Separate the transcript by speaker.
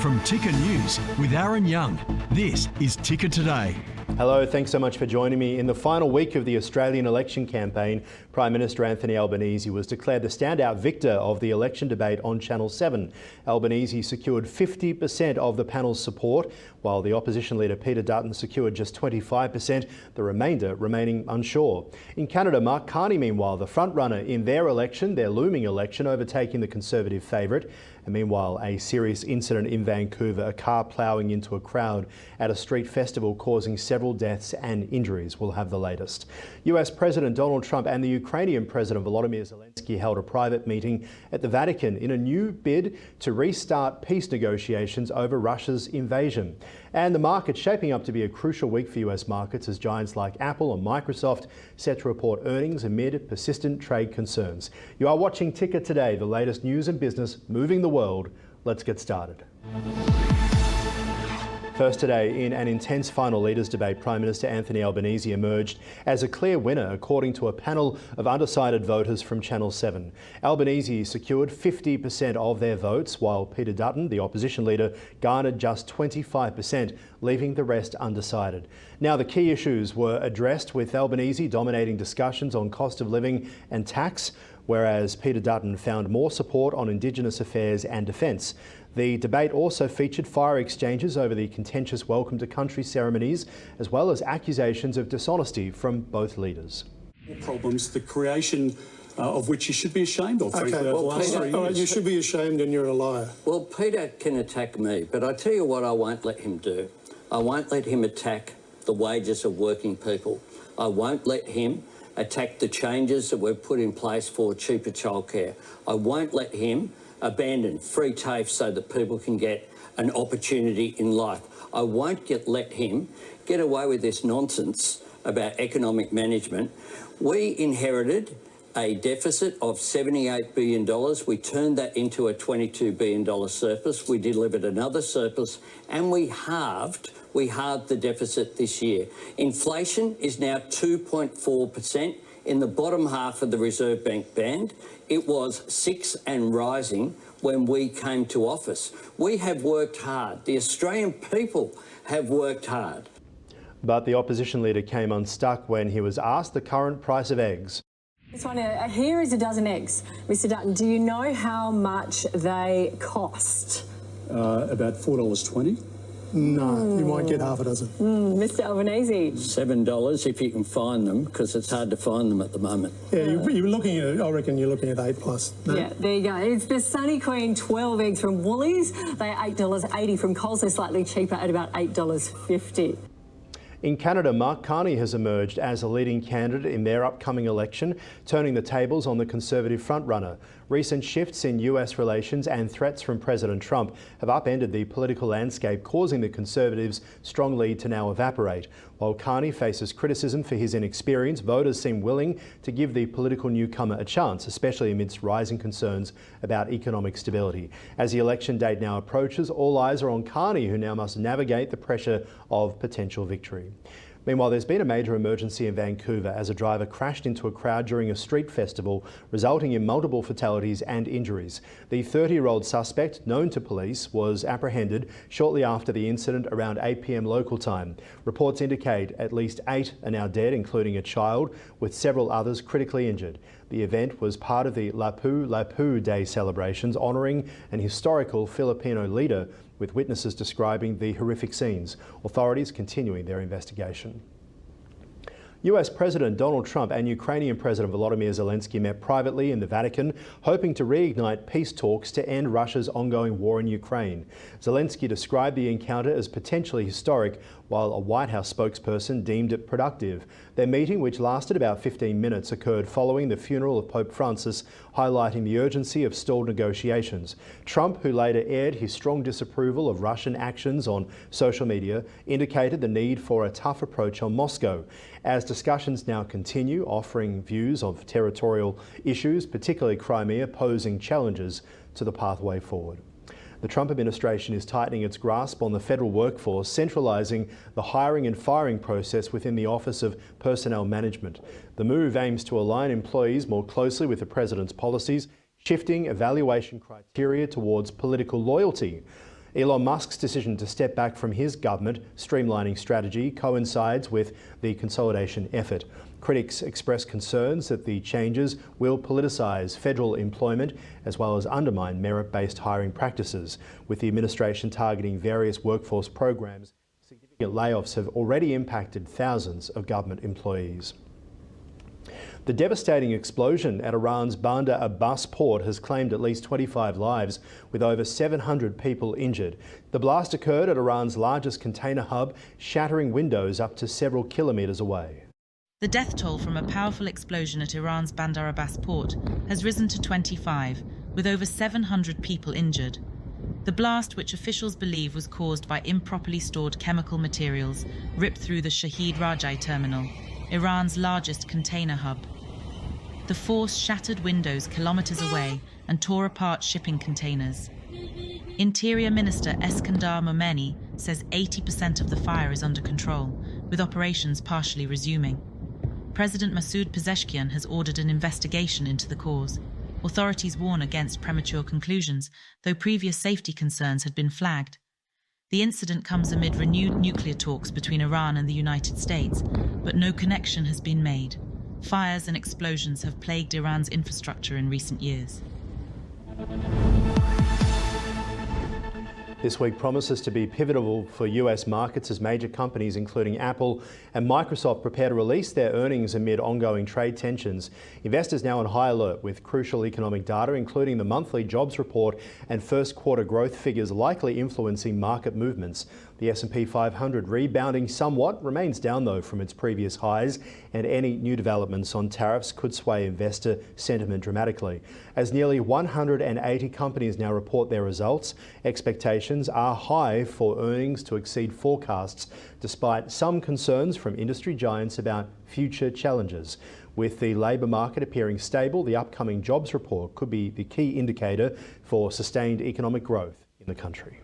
Speaker 1: From Ticker News with Aaron Young, this is Ticker Today.
Speaker 2: Hello, thanks so much for joining me. In the final week of the Australian election campaign, Prime Minister Anthony Albanese was declared the standout victor of the election debate on Channel 7. Albanese secured 50% of the panel's support, while the opposition leader Peter Dutton secured just 25%, the remainder remaining unsure. In Canada, Mark Carney, meanwhile, the frontrunner in their looming election, overtaking the Conservative favourite. And meanwhile, a serious incident in Vancouver, a car ploughing into a crowd at a street festival causing several deaths and injuries. We'll have the latest. US President Donald Trump and the Ukrainian President Volodymyr Zelensky held a private meeting at the Vatican in a new bid to restart peace negotiations over Russia's invasion. And the market's shaping up to be a crucial week for US markets as giants like Apple and Microsoft set to report earnings amid persistent trade concerns. You are watching Ticker Today, the latest news and business moving the world. Let's get started. First today, in an intense final leaders debate, Prime Minister Anthony Albanese emerged as a clear winner according to a panel of undecided voters from Channel 7. Albanese secured 50% of their votes, while Peter Dutton, the opposition leader, garnered just 25%, leaving the rest undecided. Now, the key issues were addressed, with Albanese dominating discussions on cost of living and tax, whereas Peter Dutton found more support on Indigenous affairs and defence. The debate also featured fire exchanges over the contentious welcome to country ceremonies, as well as accusations of dishonesty from both leaders.
Speaker 3: Problems, the creation of which you should be ashamed of.
Speaker 4: Okay, well, Peter, you should be ashamed and you're a liar.
Speaker 5: Well, Peter can attack me, but I tell you what I won't let him do. I won't let him attack the wages of working people. I won't let him attack the changes that we've put in place for cheaper childcare. I won't let him abandon free TAFE so that people can get an opportunity in life. I won't let him get away with this nonsense about economic management. We inherited a deficit of $78 billion. We turned that into a $22 billion surplus. We delivered another surplus, and we halved the deficit this year. Inflation is now 2.4%. In the bottom half of the Reserve Bank band. It was 6 and rising when we came to office. We have worked hard. The Australian people have worked hard.
Speaker 2: But the opposition leader came unstuck when he was asked the current price of eggs.
Speaker 6: This one here is a dozen eggs. Mr. Dutton, do you know how much they cost?
Speaker 3: About $4.20.
Speaker 4: No, you might get half a dozen.
Speaker 6: Mr. Albanese.
Speaker 5: $7 if you can find them, because it's hard to find them at the moment.
Speaker 4: Yeah, you're looking at, I reckon you're looking at 8+. No?
Speaker 6: Yeah, there you go. It's the Sunny Queen 12 eggs from Woolies. They're $8.80 from Coles. They're slightly cheaper at about $8.50.
Speaker 2: In Canada, Mark Carney has emerged as a leading candidate in their upcoming election, turning the tables on the Conservative frontrunner. Recent shifts in US relations and threats from President Trump have upended the political landscape, causing the Conservatives' strong lead to now evaporate. While Carney faces criticism for his inexperience, voters seem willing to give the political newcomer a chance, especially amidst rising concerns about economic stability. As the election date now approaches, all eyes are on Carney, who now must navigate the pressure of potential victory. Meanwhile, there's been a major emergency in Vancouver as a driver crashed into a crowd during a street festival, resulting in multiple fatalities and injuries. The 30-year-old suspect, known to police, was apprehended shortly after the incident around 8 p.m. local time. Reports indicate at least 8 are now dead, including a child, with several others critically injured. The event was part of the Lapu Day celebrations, honouring an historical Filipino leader, with witnesses describing the horrific scenes. Authorities continuing their investigation. US President Donald Trump and Ukrainian President Volodymyr Zelensky met privately in the Vatican, hoping to reignite peace talks to end Russia's ongoing war in Ukraine. Zelensky described the encounter as potentially historic, while a White House spokesperson deemed it productive. Their meeting, which lasted about 15 minutes, occurred following the funeral of Pope Francis, highlighting the urgency of stalled negotiations. Trump, who later aired his strong disapproval of Russian actions on social media, indicated the need for a tough approach on Moscow. As discussions now continue, offering views of territorial issues, particularly Crimea, posing challenges to the pathway forward. The Trump administration is tightening its grasp on the federal workforce, centralising the hiring and firing process within the Office of Personnel Management. The move aims to align employees more closely with the President's policies, shifting evaluation criteria towards political loyalty. Elon Musk's decision to step back from his government streamlining strategy coincides with the consolidation effort. Critics express concerns that the changes will politicise federal employment as well as undermine merit-based hiring practices. With the administration targeting various workforce programs, significant layoffs have already impacted thousands of government employees. The devastating explosion at Iran's Bandar Abbas port has claimed at least 25 lives, with over 700 people injured. The blast occurred at Iran's largest container hub, shattering windows up to several kilometres away.
Speaker 7: The death toll from a powerful explosion at Iran's Bandar Abbas port has risen to 25, with over 700 people injured. The blast, which officials believe was caused by improperly stored chemical materials, ripped through the Shahid Rajai terminal, Iran's largest container hub. The force shattered windows kilometres away and tore apart shipping containers. Interior Minister Eskandar Momeni says 80% of the fire is under control, with operations partially resuming. President Masoud Pezeshkian has ordered an investigation into the cause. Authorities warn against premature conclusions, though previous safety concerns had been flagged. The incident comes amid renewed nuclear talks between Iran and the United States, but no connection has been made. Fires and explosions have plagued Iran's infrastructure in recent years.
Speaker 2: This week promises to be pivotal for US markets as major companies including Apple and Microsoft prepare to release their earnings amid ongoing trade tensions. Investors now on high alert with crucial economic data including the monthly jobs report and first quarter growth figures likely influencing market movements. The S&P 500 rebounding somewhat, remains down though from its previous highs, and any new developments on tariffs could sway investor sentiment dramatically. As nearly 180 companies now report their results, expectations are high for earnings to exceed forecasts, despite some concerns from industry giants about future challenges. With the labour market appearing stable, the upcoming jobs report could be the key indicator for sustained economic growth in the country.